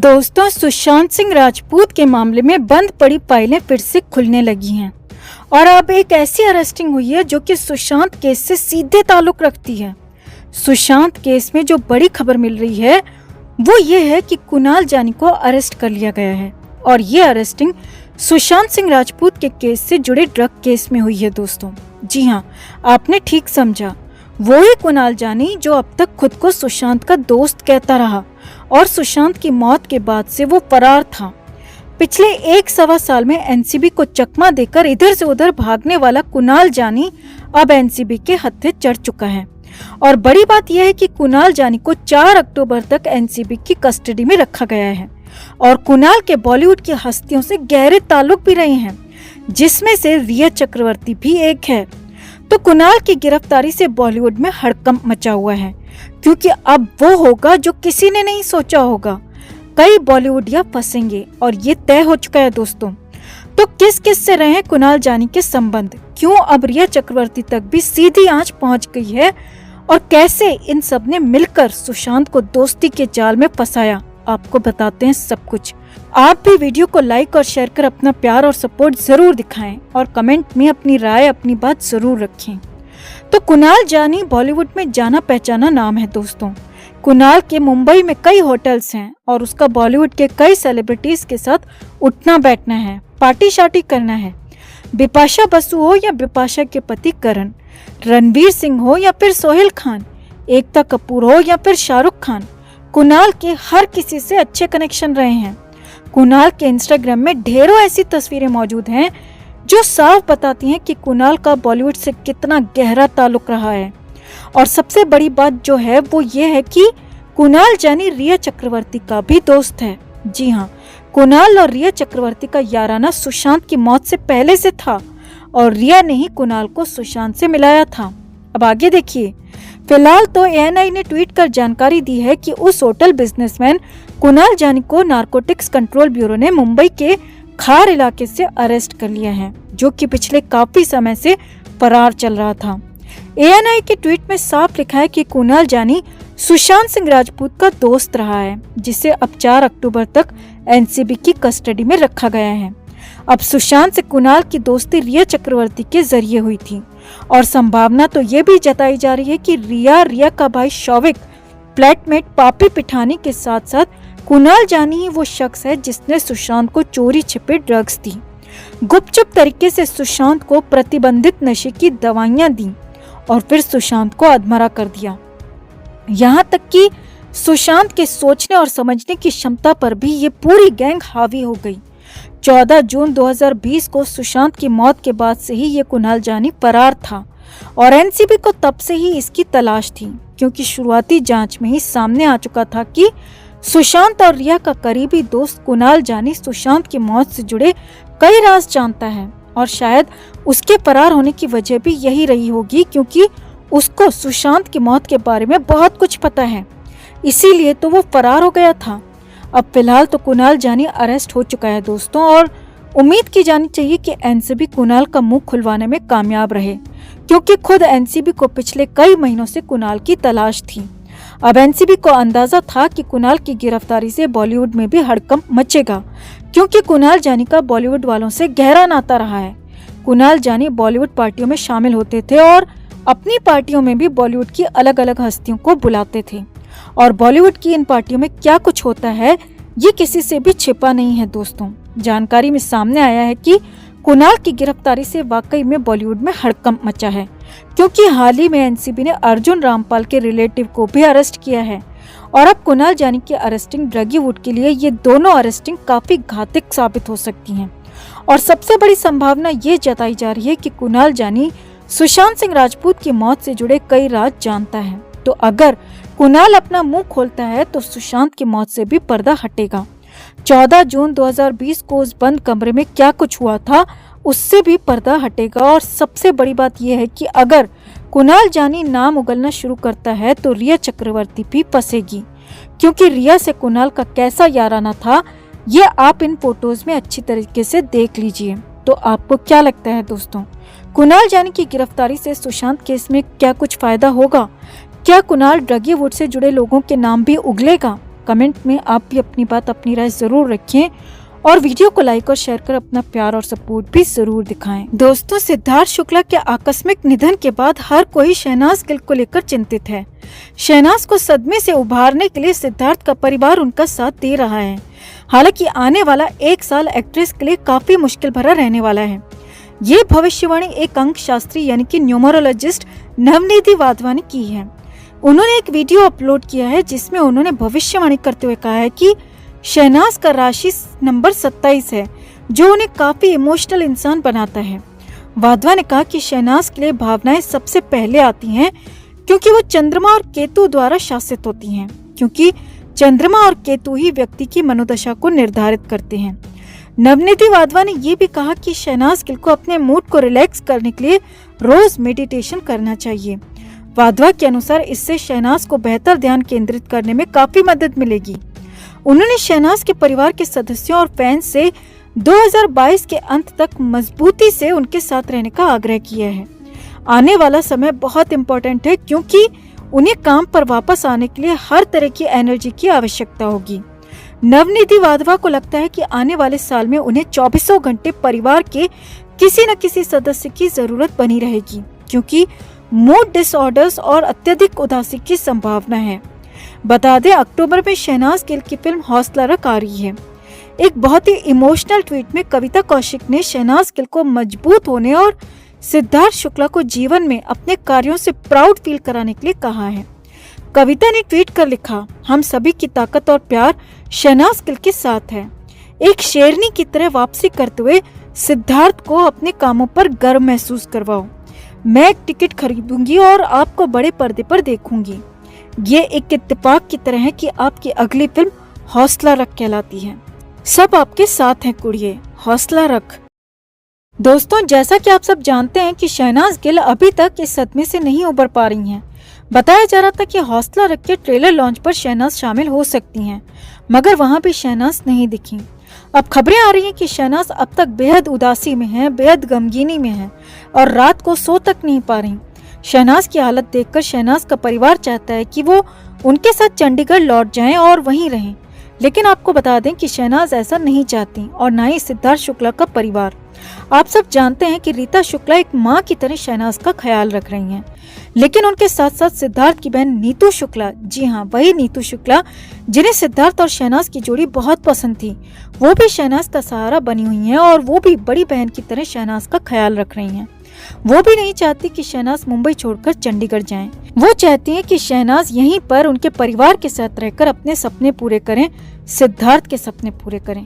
दोस्तों, सुशांत सिंह राजपूत के मामले में बंद पड़ी फाइलें फिर से खुलने लगी हैं और अब एक ऐसी अरेस्टिंग हुई है जो कि सुशांत केस से सीधे ताल्लुक रखती है। सुशांत केस में जो बड़ी खबर मिल रही है वो ये है कि कुणाल जानी को अरेस्ट कर लिया गया है और ये अरेस्टिंग सुशांत सिंह राजपूत के केस से जुड़े ड्रग केस में हुई है। दोस्तों जी हाँ, आपने ठीक समझा, वो ही कुणाल जानी जो अब तक खुद को सुशांत का दोस्त कहता रहा और सुशांत की मौत के बाद से वो फरार था। पिछले 1.25 साल में एनसीबी को चकमा देकर इधर से उधर भागने वाला कुणाल जानी अब एनसीबी के हत्थे चढ़ चुका है और बड़ी बात यह है कि कुणाल जानी को 4 अक्टूबर तक एनसीबी की कस्टडी में रखा गया है और कुणाल के बॉलीवुड की हस्तियों से गहरे ताल्लुक भी रहे हैं, जिसमें से रिया चक्रवर्ती भी एक है। तो कुणाल की गिरफ्तारी से बॉलीवुड में हड़कंप मचा हुआ है क्योंकि अब वो होगा जो किसी ने नहीं सोचा होगा। कई बॉलीवुडिया फंसेंगे और ये तय हो चुका है। दोस्तों तो किस किस से रहे कुणाल जानी के संबंध, क्यों अब रिया चक्रवर्ती तक भी सीधी आंच पहुंच गई है और कैसे इन सब ने मिलकर सुशांत को दोस्ती के जाल में फंसाया, आपको बताते हैं सब कुछ। आप भी वीडियो को लाइक और शेयर कर अपना प्यार और सपोर्ट जरूर दिखाएं और कमेंट में अपनी राय, अपनी बात जरूर रखें। तो कुणाल जानी बॉलीवुड में जाना पहचाना नाम है। दोस्तों कुणाल के मुंबई में कई होटल्स हैं और उसका बॉलीवुड के कई सेलिब्रिटीज के साथ उठना बैठना है, पार्टी शार्टी करना है। बिपाशा बसु हो या बिपाशा के पति करण, रणवीर सिंह हो या फिर सोहेल खान, एकता कपूर हो या फिर शाहरुख खान, कुणाल के हर किसी से अच्छे कनेक्शन रहे हैं। कुणाल के इंस्टाग्राम में ढेरों ऐसी तस्वीरें मौजूद हैं जो साफ बताती हैं कि कुणाल का बॉलीवुड से कितना गहरा ताल्लुक रहा है। और सबसे बड़ी बात जो है वो ये है कि कुणाल जानी रिया चक्रवर्ती का भी दोस्त है। जी हाँ, कुणाल और रिया चक्रवर्ती का याराना सुशांत की मौत से पहले से था और रिया ने ही कुणाल को सुशांत से मिलाया था। अब आगे देखिए। फिलहाल तो एएनआई ने ट्वीट कर जानकारी दी है कि उस होटल बिजनेसमैन कुणाल जानी को नारकोटिक्स कंट्रोल ब्यूरो ने मुंबई के खार इलाके से अरेस्ट कर लिया है, जो कि पिछले काफी समय से फरार चल रहा था। एएनआई के ट्वीट में साफ लिखा है कि कुणाल जानी सुशांत सिंह राजपूत का दोस्त रहा है, जिसे अब 4 अक्टूबर तक एनसीबी की कस्टडी में रखा गया है। अब सुशांत से कुणाल की दोस्ती रिया चक्रवर्ती के जरिए हुई थी और संभावना तो ये भी जताई जा रही है कि रिया का भाई शौविक, फ्लैटमेट पापी पिठानी के साथ साथ कुणाल जानी ही वो शख्स है जिसने सुशांत को चोरी छिपे ड्रग्स दी, गुपचुप तरीके से सुशांत को प्रतिबंधित नशे की दवाइयां दी और फिर सुशांत को अधमरा कर दिया। यहाँ तक कि सुशांत के सोचने और समझने की क्षमता पर भी ये पूरी गैंग हावी हो गई। 14 जून 2020 को सुशांत की मौत के बाद से ही ये कुणाल जानी फरार था और एनसीबी को तब से ही इसकी तलाश थी, क्योंकि शुरुआती जांच में ही सामने आ चुका था कि सुशांत और रिया का करीबी दोस्त कुणाल जानी सुशांत की मौत से जुड़े कई राज जानता है और शायद उसके फरार होने की वजह भी यही रही होगी, क्योंकि उसको सुशांत की मौत के बारे में बहुत कुछ पता है, इसीलिए तो वो फरार हो गया था। अब फिलहाल तो कुणाल जानी अरेस्ट हो चुका है दोस्तों, और उम्मीद की जानी चाहिए कि एनसीबी कुणाल का मुंह खुलवाने में कामयाब रहे, क्योंकि खुद एनसीबी को पिछले कई महीनों से कुणाल की तलाश थी। अब एनसीबी को अंदाजा था कि कुणाल की गिरफ्तारी से बॉलीवुड में भी हड़कंप मचेगा, क्योंकि कुणाल जानी का बॉलीवुड वालों से गहरा नाता रहा है। कुणाल जानी बॉलीवुड पार्टियों में शामिल होते थे और अपनी पार्टियों में भी बॉलीवुड की अलग अलग हस्तियों को बुलाते थे और बॉलीवुड की इन पार्टियों में क्या कुछ होता है ये किसी से भी छिपा नहीं है। दोस्तों जानकारी में सामने आया है कि कुणाल की गिरफ्तारी से वाकई में बॉलीवुड में हड़कंप मचा है, क्योंकि हाल ही में एनसीबी ने अर्जुन रामपाल के रिलेटिव को भी अरेस्ट किया है और अब कुणाल जानी की अरेस्टिंग ड्रगीवुड के लिए ये दोनों अरेस्टिंग काफी घातक साबित हो सकती हैं और सबसे बड़ी संभावना ये जताई जा रही है कि कुणाल जानी सुशांत सिंह राजपूत की मौत से जुड़े कई राज जानता है। तो अगर कुणाल अपना मुंह खोलता है तो सुशांत की मौत से भी पर्दा हटेगा। 14 जून 2020 को उस बंद कमरे में क्या कुछ हुआ था उससे भी पर्दा हटेगा और सबसे बड़ी बात यह है कि अगर कुणाल जानी नाम उगलना शुरू करता है तो रिया चक्रवर्ती भी फंसेगी, क्योंकि रिया से कुणाल का कैसा याराना था ये आप इन फोटोज में अच्छी तरीके से देख लीजिए। तो आपको क्या लगता है दोस्तों, कुणाल जानी की गिरफ्तारी से सुशांत केस में क्या कुछ फायदा होगा? क्या कुणाल ड्रगीवुड से जुड़े लोगों के नाम भी उगलेगा? कमेंट में आप भी अपनी बात, अपनी राय जरूर रखें और वीडियो को लाइक और शेयर कर अपना प्यार और सपोर्ट भी जरूर दिखाएं। दोस्तों, सिद्धार्थ शुक्ला के आकस्मिक निधन के बाद हर कोई शहनाज गिल को लेकर चिंतित है। शहनाज को सदमे से उभारने के लिए सिद्धार्थ का परिवार उनका साथ दे रहा है। हालांकि आने वाला 1 साल एक्ट्रेस के लिए काफी मुश्किल भरा रहने वाला है। ये भविष्यवाणी एक अंक शास्त्री यानी कि न्यूमरोलॉजिस्ट नवनिधि वाधवा ने की है। उन्होंने एक वीडियो अपलोड किया है जिसमें उन्होंने भविष्यवाणी करते हुए कहा है कि शहनाज का राशि नंबर 27 है, जो उन्हें काफी इमोशनल इंसान बनाता है। वाधवा ने कहा कि शहनाज के लिए भावनाएं सबसे पहले आती हैं क्योंकि वो चंद्रमा और केतु द्वारा शासित होती हैं, क्योंकि चंद्रमा और केतु ही व्यक्ति की मनोदशा को निर्धारित करते हैं। नवनिधि वाधवा ने ये भी कहा कि शहनाज गिल को अपने मूड को रिलैक्स करने के लिए रोज मेडिटेशन करना चाहिए। वाधवा के अनुसार इससे शहनाज को बेहतर ध्यान केंद्रित करने में काफी मदद मिलेगी। उन्होंने शहनाज के परिवार के सदस्यों और फैंस से 2022 के अंत तक मजबूती से उनके साथ रहने का आग्रह किया है। आने वाला समय बहुत इम्पोर्टेंट है क्योंकि उन्हें काम पर वापस आने के लिए हर तरह की एनर्जी की आवश्यकता होगी। नवनिधि वाधवा को लगता है कि आने वाले साल में उन्हें 24 घंटे परिवार के किसी न किसी सदस्य की जरूरत बनी रहेगी, क्योंकि मूड डिसऑर्डर्स और अत्यधिक उदासी की संभावना है। बता दें, अक्टूबर में शहनाज गिल की फिल्म हौसला रख आ रही है। एक बहुत ही इमोशनल ट्वीट में कविता कौशिक ने शहनाज गिल को मजबूत होने और सिद्धार्थ शुक्ला को जीवन में अपने कार्यों से प्राउड फील कराने के लिए कहा है। कविता ने ट्वीट कर लिखा, हम सभी की ताकत और प्यार शहनाज गिल के साथ है। एक शेरनी की तरह वापसी करते हुए सिद्धार्थ को अपने कामों पर गर्व महसूस करवाओ। मैं एक टिकट खरीदूंगी और आपको बड़े पर्दे पर देखूंगी। ये एक इत्तेफाक की तरह है कि आपकी अगली फिल्म हौसला रख कहलाती है। सब आपके साथ हैं कुड़िए, हौसला रख। दोस्तों, जैसा कि आप सब जानते हैं कि शहनाज गिल अभी तक इस सदमे से नहीं उबर पा रही हैं। बताया जा रहा था कि हौसला रख के ट्रेलर लॉन्च पर शहनाज शामिल हो सकती हैं, मगर वहां भी शहनाज नहीं दिखी। अब खबरें आ रही हैं कि शहनाज अब तक बेहद उदासी में है, बेहद गमगीनी में है और रात को सो तक नहीं पा रही। शहनाज की हालत देखकर शहनाज का परिवार चाहता है कि वो उनके साथ चंडीगढ़ लौट जाएं और वहीं रहें, लेकिन आपको बता दें कि शहनाज ऐसा नहीं चाहती और ना ही सिद्धार्थ शुक्ला का परिवार। आप सब जानते हैं कि रीता शुक्ला एक माँ की तरह शहनाज का ख्याल रख रही हैं, लेकिन उनके साथ साथ सिद्धार्थ की बहन नीतू शुक्ला, जी हाँ वही नीतू शुक्ला जिन्हें सिद्धार्थ और शहनाज की जोड़ी बहुत पसंद थी, वो भी शहनाज का सहारा बनी हुई हैं और वो भी बड़ी बहन की तरह शहनाज का ख्याल रख रही हैं। वो भी नहीं चाहती कि शहनाज मुंबई छोड़कर चंडीगढ़ जाएं। वो चाहती हैं कि शहनाज यहीं पर उनके परिवार के साथ रहकर अपने सपने पूरे करें, सिद्धार्थ के सपने पूरे करें।